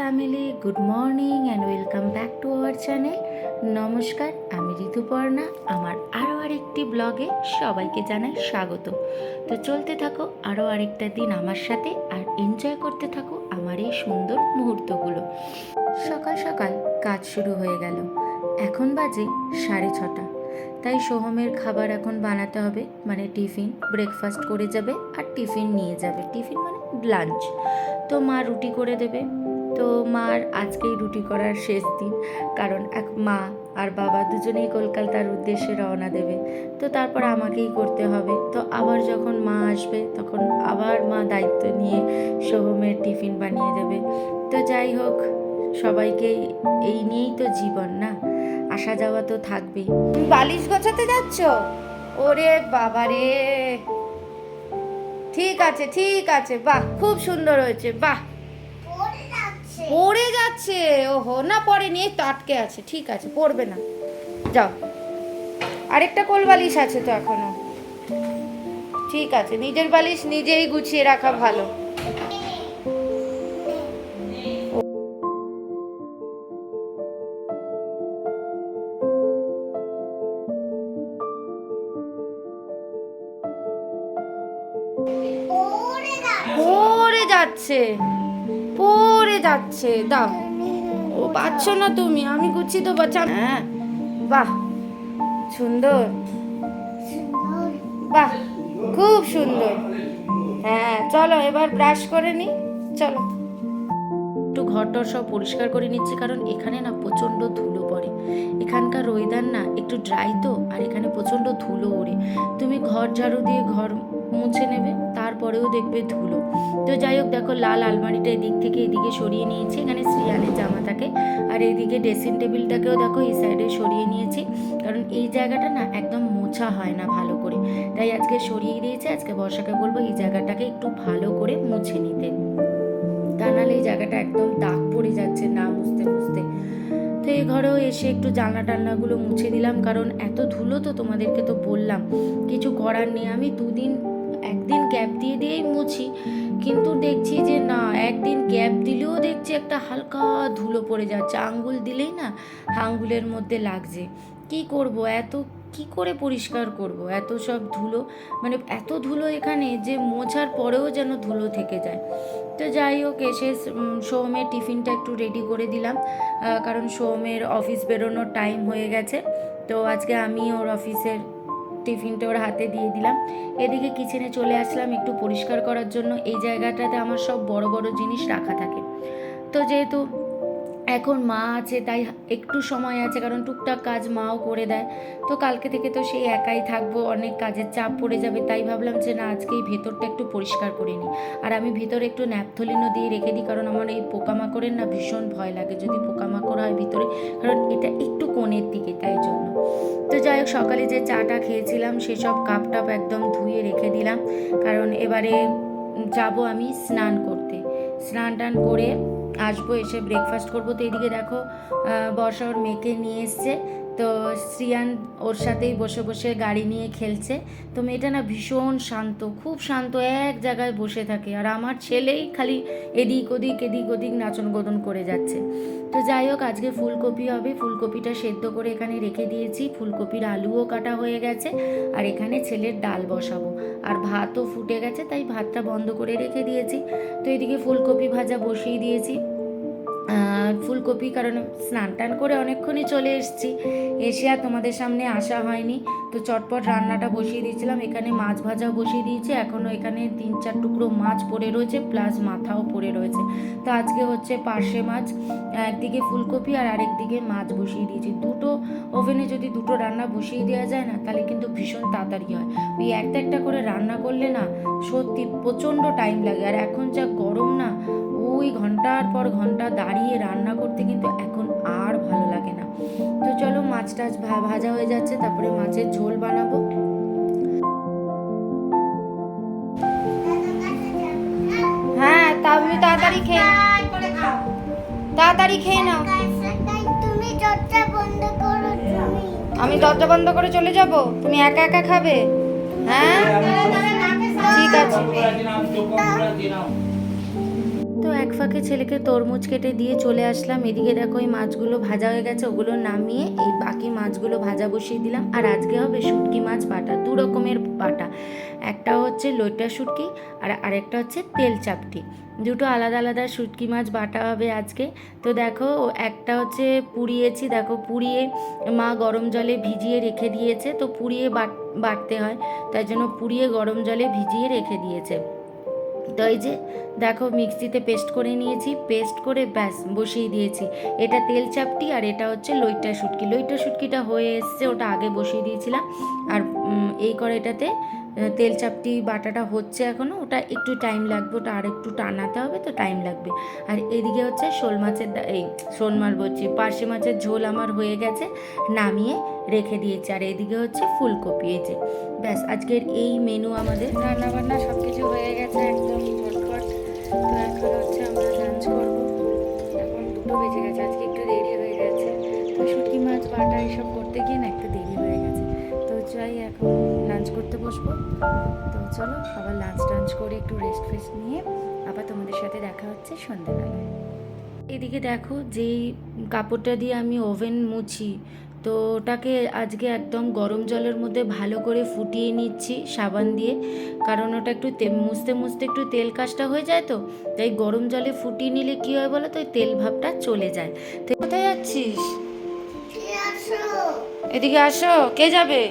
Family, good morning and welcome back to our channel. নমস্কার, আমি ঋতুপর্ণা। আমার আরও আরেকটি ব্লগে সবাইকে জানাই স্বাগত। তো চলতে থাকো আরও আরেকটা দিন আমার সাথে, আর এনজয় করতে থাকো আমার এই সুন্দর মুহূর্তগুলো। সকাল সকাল কাজ শুরু হয়ে গেল। এখন বাজে 6:30। তাই সোহমের খাবার এখন বানাতে হবে, মানে টিফিন। ব্রেকফাস্ট করে যাবে আর টিফিন নিয়ে যাবে। টিফিন মানে লাঞ্চ। তো মা রুটি করে দেবে। তো মার আজকেই রুটি করার শেষ দিন, কারণ মা আর বাবা দুজনেই কলকাতার উদ্দেশ্যে রওনা দেবে। তো তারপর আমাকেই করতে হবে। তো আবার যখন মা আসবে তখন আবার মা দায়িত্ব নিয়ে সোহমের টিফিন বানিয়ে দেবে। তো যাই হোক, সবাইকে এই নিয়েই তো জীবন, না? আসা যাওয়া তো থাকবেই। তুমি বালিশ গোছাতে যাচ্ছ? ওরে বাবা রে, ঠিক আছে ঠিক আছে, বাহ খুব সুন্দর হয়েছে, বাহ। পড়ে যাচ্ছে, ওহো, না পড়ে নিয়ে তো আটকে আছে, ঠিক আছে পড়বে না, যাও। আরেকটা কোল বালিশ আছে তো এখনো, ঠিক আছে। নিজের বালিশ নিজেই গুছিয়ে রাখা ভালো। পড়ে যাচ্ছে, পড়ে যাচ্ছে, দাও। ও পাচ্ছ না তুমি, আমি গুছিয়ে দেবো। হ্যাঁ, বাহ সুন্দর, বাহ খুব সুন্দর। হ্যাঁ চলো এবার ব্রাশ করে নি, চলো। একটু ঘরটর সব পরিষ্কার করে নিচ্ছি, কারণ এখানে না প্রচণ্ড ধুলো পড়ে। এখানকার ওয়েদার না একটু ড্রাই তো, আর এখানে প্রচণ্ড ধুলো ওড়ে। তুমি ঘর ঝাড়ু দিয়ে ঘর মুছে নেবে, তারপরেও দেখবে ধুলো। তো যাই হোক, দেখো লাল আলমারিটা এদিক থেকে এদিকে সরিয়ে নিয়েছি, এখানে শ্রিয়ানের জামা থাকে। আর এইদিকে ড্রেসিং টেবিলটাকেও দেখো এই সাইডে সরিয়ে নিয়েছি, কারণ এই জায়গাটা না একদম মোছা হয় না ভালো করে। তাই আজকে সরিয়ে দিয়েছি। আজকে বর্ষাকে বলবো এই জায়গাটাকে একটু ভালো করে মুছে নিতে, তা নাহলে এই জায়গাটা একদম দাগ পড়ে যাচ্ছে না মুছতে মুছতে। তো এই ঘরেও এসে একটু জানলা টান্নাগুলো মুছে দিলাম, কারণ এত ধুলো তো, তোমাদেরকে তো বললাম। কিছু করার নেই, আমি একদিন গ্যাপ দিয়ে দিয়েই মুছি, কিন্তু দেখছি যে না, একদিন গ্যাপ দিলেও দেখছি একটা হালকা ধুলো পড়ে যাচ্ছে। আঙ্গুল দিলেই না আঙ্গুলের মধ্যে লাগছে। কি করব, এত কি করে পরিষ্কার করব এত সব ধুলো? মানে এত ধুলো এখানে যে মোছার পরেও যেন ধুলো থেকে যায়। তো যাই হোক, এসে সোহমের টিফিনটা একটু রেডি করে দিলাম, কারণ সোহমের অফিস বেরোনোর টাইম হয়ে গেছে। তো আজকে আমি ওর অফিসের টিফিনটা ওর হাতে দিয়ে দিলাম। এদিকে কিচেনে চলে আসলাম একটু পরিষ্কার করার জন্য। এই জায়গাটাতে আমার সব বড় বড় জিনিস রাখা থাকে। তো যেহেতু এখন মা আছে তাই একটু সময় আছে, কারণ টুকটাক কাজ মাও করে দেয়। তো কালকে থেকে তো সেই একাই থাকবো, অনেক কাজের চাপ পড়ে যাবে। তাই ভাবলাম যে না, আজকে এই ভেতরটা একটু পরিষ্কার করে নিই। আর আমি ভিতরে একটু ন্যাপথলিনও দিয়ে রেখে দিই, কারণ আমার এই পোকামাকড়ের না ভীষণ ভয় লাগে যদি পোকামাকড় হয় ভিতরে, কারণ এটা একটু কোণের দিকে, তাই জন্য। তো যাই হোক, সকালে যে চাটা খেয়েছিলাম সেসব কাপ টাপ একদম ধুয়ে রেখে দিলাম, কারণ এবারে যাব আমি স্নান করতে। স্নান টান করে আসবো, এসে ব্রেকফাস্ট করবো। তো এদিকে দেখো বর্ষা ওর মেয়েকে নিয়ে এসছে। তো শ্রিয়ান ওর সাথেই বসে বসে গাড়ি নিয়ে খেলছে। তো মেয়েটা না ভীষণ শান্ত, খুব শান্ত, এক জায়গায় বসে থাকে। আর আমার ছেলেই খালি এদিক ওদিক নাচন গোদন করে যাচ্ছে। তো যাই হোক, আজকে ফুলকপি হবে। ফুলকপিটা সেদ্ধ করে এখানে রেখে দিয়েছি। ফুলকপির আলুও কাটা হয়ে গেছে। আর এখানে ছেলের ডাল বসাবো। আর ভাতও ফুটে গেছে, তাই ভাতটা বন্ধ করে রেখে দিয়েছি। তো এদিকে ফুলকপি ভাজা বসিয়ে দিয়েছি। ফুলকপি, কারণ স্নান টান করে অনেকক্ষণই চলে এসেছি, এসে আর তোমাদের সামনে আসা হয়নি। তো চটপট রান্নাটা বসিয়ে দিয়েছিলাম। এখানে মাছ ভাজাও বসিয়ে দিয়েছি। এখনও এখানে 3-4 টুকরো মাছ পড়ে রয়েছে, প্লাস মাথাও পড়ে রয়েছে। তো আজকে হচ্ছে পার্শে মাছ, একদিকে ফুলকপি আর আরেকদিকে মাছ বসিয়ে দিয়েছি। দুটো ওভেনে যদি দুটো রান্না বসিয়ে দেওয়া যায় না, তাহলে কিন্তু ভীষণ তাড়াতাড়ি হয়। ওই একটা একটা করে রান্না করলে না সত্যি প্রচণ্ড টাইম লাগে। আর এখন যা গরম না, ওই ঘন্টার পর ঘন্টা দাঁড়িয়ে রান্না করতে কিন্তু এখন আর ভালো লাগে না। তো চলো, মাছ টাছ ভাজা হয়ে যাচ্ছে, তারপরে মাছের ঝোল বানাবো। হ্যাঁ তা তুমি তাড়াতাড়ি খেয়ে নাও। আমি দরজা বন্ধ করে চলে যাব? তুমি একা একা খাবে? হ্যাঁ ঠিক আছে। তো এক ফাঁকে ফাঁকে ছেলেকে তরমুজ কেটে দিয়ে চলে আসলাম। এদিকে দেখো এই মাছগুলো ভাজা হয়ে গেছে, ওগুলো নামিয়ে এই বাকি মাছগুলো ভাজা বসিয়ে দিলাম। আর আজকে হবে শুটকি মাছ বাটা, দু রকমের বাটা, একটা হচ্ছে লইটা শুটকি আর আরেকটা হচ্ছে তেল চাপটি। দুটো আলাদা আলাদা শুটকি মাছ বাটা হবে আজকে। তো দেখো একটা হচ্ছে পুড়িয়েছি, দেখো পুড়িয়ে মা গরম জলে ভিজিয়ে রেখে দিয়েছে, তো পুড়িয়ে বাটতে হয়, তাই জন্য পুড়িয়ে গরম জলে ভিজিয়ে রেখে দিয়েছে। তো এই যে দেখো মিক্সিতে পেস্ট করে নিয়েছি, পেস্ট করে ব্যাস বসিয়ে দিয়েছি। এটা তেল চাপটি আর এটা হচ্ছে লইটা শুটকি। লইটা শুটকিটা হয়ে এসছে, ওটা আগে বসিয়ে দিয়েছিলাম। আর এই কড়াইটাতে তেল চাপটি বাটাটা হচ্ছে এখনও, ওটা একটু টাইম লাগবে, ওটা আর একটু টানাতে হবে, তো টাইম লাগবে। আর এদিকে হচ্ছে শোল মাছের শোল মাছ বলছি, পার্শে মাছের ঝোল আমার হয়ে গেছে, নামিয়ে রেখে দিয়েছি। আর এদিকে হচ্ছে ফুলকপি, এই যে ব্যাস আজকের এই মেনু আমাদের। রান্নাবান্না সব কিছু হয়ে গেছে একদম ঝটপট। তো এখন হচ্ছে আমরা লাঞ্চ করবো। এখন 2টো বেজে গেছে, আজকে একটু দেরি হয়ে গেছে। তো শুটকি মাছ বাটা এসব করতে গিয়ে না একটু দেরি হয়ে গেছে। তো চাই এখন লাঞ্চ করতে বসবো। তো চলো আবার লাঞ্চ করে একটু রেস্ট ফেস্ট নিয়ে আবার তোমাদের সাথে দেখা হচ্ছে সন্ধ্যেবেলায়। এদিকে দেখো যেই কাপড়টা দিয়ে আমি ওভেন মুছি, তো ওটাকে আজকে একদম গরম জলের মধ্যে ভালো করে ফুটিয়ে নিচ্ছি সাবান দিয়ে, কারণ ওটা একটু মুছতে মুছতে একটু তেল কাজটা হয়ে যায়, তো তাই গরম জলে ফুটিয়ে নিলে কী হয় বলো তো, ওই তেল ভাবটা চলে যায়। তো কোথায় যাচ্ছিস? এদিকে আসো। কে যাবে?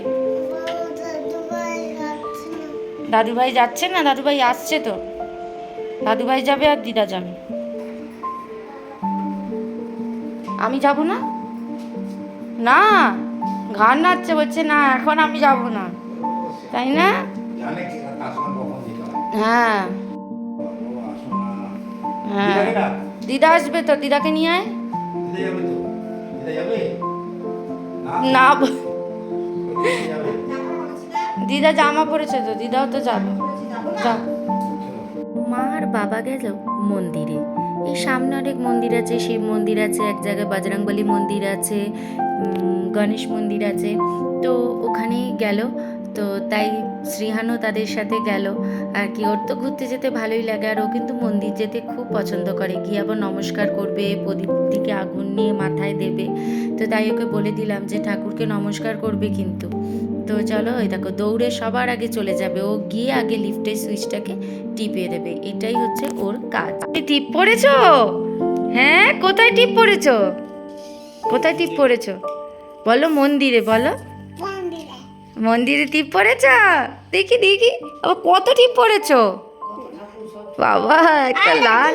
দাদুভাই যাচ্ছে না, দাদুভাই আসছে তো। দাদুভাই যাবে আর দিদা যাবে, আমি যাব না। না, ঘাড় নাচছে, বলছে না এখন আমি যাব না, তাই না? হ্যাঁ হ্যাঁ, দিদা আসবে তো, দিদাকে নিয়ে আয়। না দিদা জামা পরেছে তো, দিদাও তো যাবে। যাও। মা আর বাবা গেল মন্দিরে। এই সামনে অনেক মন্দির আছে, শিব মন্দির আছে, এক জায়গায় বজরংবলী মন্দির আছে, গণেশ মন্দির আছে, তো ওখানেই গেল। তো তাই শ্রীহানও তাদের সাথে গেল আর কি। ওর তো ঘুরতে যেতে ভালোই লাগে, আর ও কিন্তু মন্দির যেতে খুব পছন্দ করে, গিয়ে আবার নমস্কার করবে, প্রদীপ থেকে আগুন নিয়ে মাথায় দেবে। তো তাই ওকে বলে দিলাম যে ঠাকুরকে নমস্কার করবে কিন্তু। তো চলো, ওই দেখো দৌড়ে সবার আগে চলে যাবে, ও গিয়ে আগে লিফটের সুইচটাকে টিপে দেবে, এটাই হচ্ছে ওর কাজ। টিপ পড়েছো? হ্যাঁ, কোথায় টিপ পড়েছো? কোথায় টিপ পড়েছো বলো? মন্দিরে বলো। মন্দিরে টিপ পড়েছ? দেখি দেখি, আবার কত টিপ পড়েছো বাবা? একটা লাল।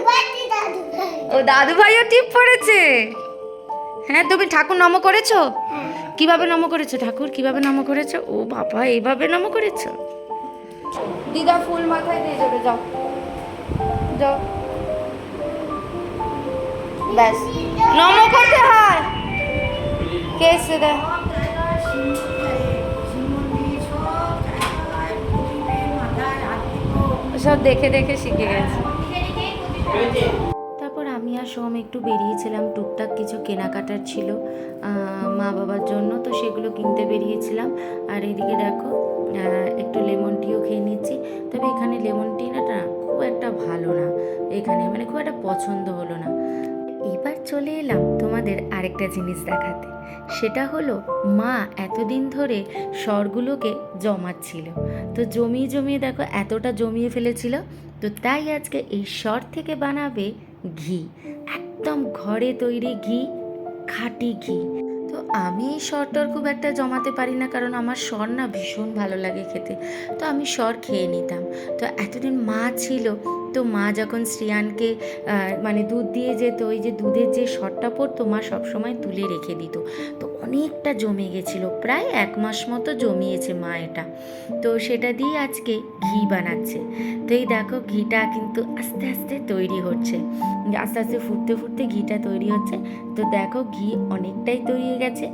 ও দাদু ভাইও টিপ পড়েছে। হ্যাঁ, তুমি ঠাকুর নম করেছো? কিভাবে নম করেছো? ঠাকুর কিভাবে নম করেছো? ও বাবা, এইভাবে নম করেছো? দিদা ফুল মাথায় দিয়ে যাবে, যাও যাও। ব্যাস, নম করতে হয়। কে এসে দেয়? সব দেখে দেখে শিখে গেছে। তারপর আমি আর সোম একটু বেরিয়েছিলাম, টুকটাক কিছু কেনাকাটার ছিল মা বাবার জন্য, তো সেগুলো কিনতে বেরিয়েছিলাম। আর এদিকে দেখো একটু লেমন টিও খেয়ে নিচ্ছি। তবে এখানে লেমন টি না খুব একটা ভালো না, এখানে মানে খুব একটা পছন্দ হলো না। এবার চলে এলাম তোমাদের আরেকটা জিনিস দেখাতে, সেটা হলো মা এতদিন ধরে সরগুলোকে জমাচ্ছিল, তো জমিয়ে জমিয়ে দেখো এতটা জমিয়ে ফেলেছিল, তো তাই আজকে এই সর থেকে বানাবে ঘি, একদম ঘরে তৈরি ঘি, খাঁটি ঘি। তো আমি এই সরটার খুব একটা জমাতে পারি না, কারণ আমার সর না ভীষণ ভালো লাগে খেতে, তো আমি সর খেয়ে নিতাম। তো এতদিন মা ছিল, তো মা যখন শ্রিয়ানকে মানে দুধ দিয়ে যেত, ওই যে দুধের যে সরটা পড়তো মা সবসময় তুলে রেখে দিত, তো অনেকটা জমে গেছিলো, প্রায় 1 মাস মতো জমিয়েছে মা এটা। তো সেটা দিয়ে আজকে ঘি বানাচ্ছে। তো এই দেখো ঘিটা কিন্তু আস্তে আস্তে তৈরি হচ্ছে, আস্তে আস্তে ফুটতে ফুটতে ঘিটা তৈরি হচ্ছে। তো দেখো ঘি অনেকটাই তৈরি হয়ে গেছে,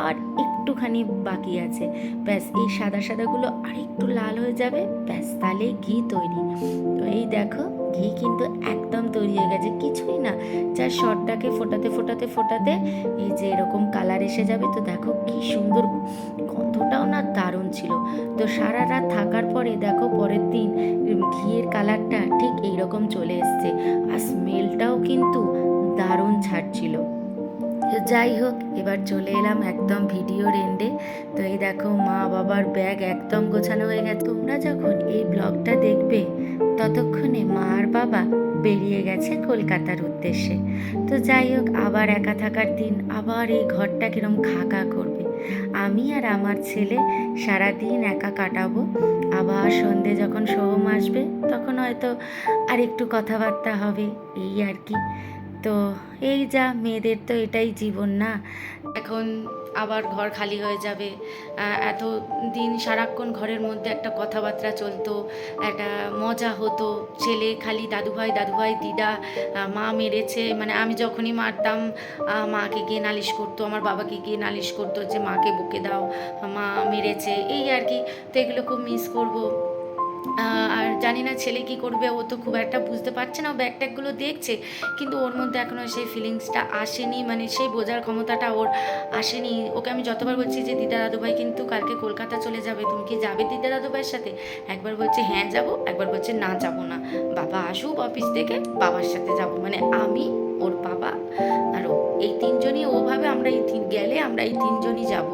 আর একটুখানি বাকি আছে। ব্যাস এই সাদা সাদাগুলো আর একটু লাল হয়ে যাবে, ব্যাস তাহলে ঘি তৈরি। তো এই দেখো ঘি কিন্তু একদম তৈরি হয়ে গেছে, কিছুই না, যা সরটাকে ফোটাতে ফোটাতে ফোটাতে এই যে এরকম কালার এসে যাবে। তো দেখো কি সুন্দর গন্ধটাও না দারুণ ছিল। তো সারা রাত থাকার পরে দেখো পরের দিন ঘিয়ের কালারটা ঠিক এইরকম চলে এসছে, আর স্মেলটাও কিন্তু দারুণ ছাড়ছিল। তো যাই হোক, এবার চলে এলাম একদম ভিডিওর এন্ডে। তো এই দেখো মা বাবার ব্যাগ একদম গোছানো হয়ে গেছে। তোমরা যখন এই ব্লগটা দেখবে ততক্ষণে মা আর বাবা বেরিয়ে গেছে কলকাতার উদ্দেশ্যে। তো যাই হোক, আবার একা থাকার দিন, আবার এই ঘরটা কিরম খাকা করবে। আমি আর আমার ছেলে সারাদিন একা কাটাবো। আবার সন্ধে যখন সোহম আসবে তখন হয়তো আর একটু কথাবার্তা হবে, এই আর কি। তো এই যা, মেয়েদের তো এটাই জীবন না। এখন আবার ঘর খালি হয়ে যাবে। এত দিন সারাক্ষণ ঘরের মধ্যে একটা কথাবার্তা চলতো, একটা মজা হতো। ছেলে খালি দাদুভাই দাদুভাই, দিদা মা মেরেছে, মানে আমি যখনই মারতাম মাকে গিয়ে নালিশ করতো, আমার বাবাকে গিয়ে নালিশ করতো যে মাকে বকে দাও, মা মেরেছে, এই আর কি। তো এগুলো খুব মিস করবো। আর জানি না ছেলে কি করবে, ও তো খুব একটা বুঝতে পারছে না, ও ব্যাগ ট্যাগগুলো দেখছে কিন্তু ওর মধ্যে এখনও সেই ফিলিংসটা আসেনি, মানে সেই বোঝার ক্ষমতাটা ওর আসেনি। ওকে আমি যতবার বলছি যে দিদা দাদুভাই কিন্তু কালকে কলকাতা চলে যাবে, তুমি কি যাবে দিদা দাদুভাইয়ের সাথে? একবার বলছে হ্যাঁ যাবো, একবার বলছে না যাবো না, বাবা আসুক অফিস থেকে বাবার সাথে যাব। মানে আমি, ওর বাবা আর ও, এই তিনজনই ও ভাবে আমরা গেলে আমরা এই তিনজনই যাব,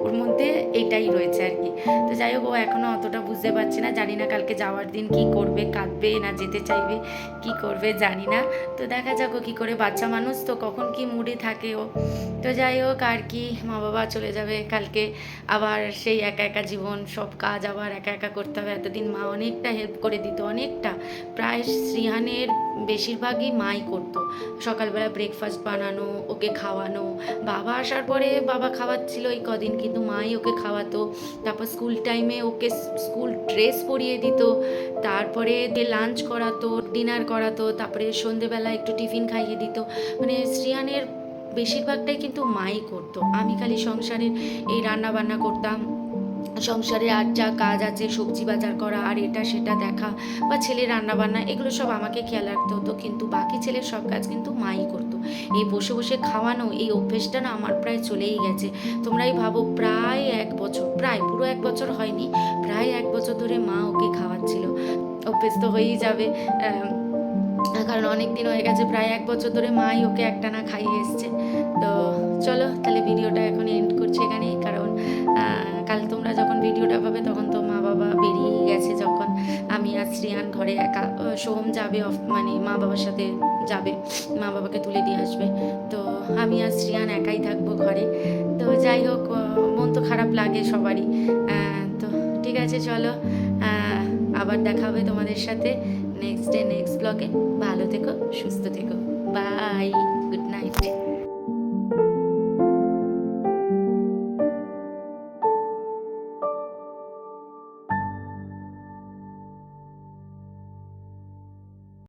ওর মধ্যে এটাই রয়েছে আর কি। তো যাই হোক, ও এখনও অতটা বুঝতে পারছে না। জানি না কালকে যাওয়ার দিন কি করবে, কাঁদবে না যেতে চাইবে, কি করবে জানি না। তো দেখা যাক ও কী করে, বাচ্চা মানুষ তো কখন কি মুডে থাকে ও। তো যাই হোক আর কি, মা বাবা চলে যাবে কালকে, আবার সেই একা একা জীবন, সব কাজ আবার একা একা করতে হবে। এতদিন মা অনেকটা হেল্প করে দিত, অনেকটা, প্রায় শ্রীহানের বেশিরভাগই মাই করতো। সকালবেলা ব্রেকফাস্ট বানানো, ওকে খাওয়ানো, বাবা আসার পরে বাবা খাওয়াচ্ছিল এই কদিন, কিন্তু মাই ওকে খাওয়াতো। তারপর স্কুল টাইমে ওকে স্কুল ড্রেস পরিয়ে দিত, তারপরে লাঞ্চ করাতো, ডিনার করাতো, তারপরে সন্ধেবেলা একটু টিফিন খাইয়ে দিত। মানে শ্রিয়ানের বেশিরভাগটাই কিন্তু মাই করতো, আমি খালি সংসারের এই রান্না বান্না করতাম, সংসারে আর যা কাজ আছে সবজি বাজার করা আর এটা সেটা দেখা, বা ছেলে রান্নাবান্না, এগুলো সব আমাকে খেয়াল রাখতে হতো, কিন্তু বাকি ছেলের সব কাজ কিন্তু মাই করতো। এই বসে বসে খাওয়ানো এই অভ্যেসটা না আমার প্রায় চলেই গেছে। তোমরাই ভাবো, প্রায় 1 বছর, প্রায় পুরো 1 বছর হয়নি, প্রায় 1 বছর ধরে মা ওকে খাওয়াচ্ছিল। অভ্যেস তো হয়েই যাবে, কারণ অনেক দিন হয়ে গেছে, প্রায় 1 বছর ধরে মাই ওকে একটানা খাইয়ে এসছে। তো চলো তাহলে ভিডিওটা এখন এন্ড করছি এখানেই, কারণ কাল তোমরা যখন ভিডিওটা পাবে তখন তো মা বাবা বেরিয়েই গেছে। যখন আমি আর শ্রিয়ান ঘরে একা, সোহম যাবে মানে মা বাবার সাথে যাবে, মা বাবাকে তুলে দিয়ে আসবে, তো আমি আর শ্রিয়ান একাই থাকবো ঘরে। তো যাই হোক, মন তো খারাপ লাগে সবারই। তো ঠিক আছে, চলো আবার দেখা হবে তোমাদের সাথে নেক্সট ব্লগে। ভালো থেকো, সুস্থ থেকো, বাই, গুড নাইট।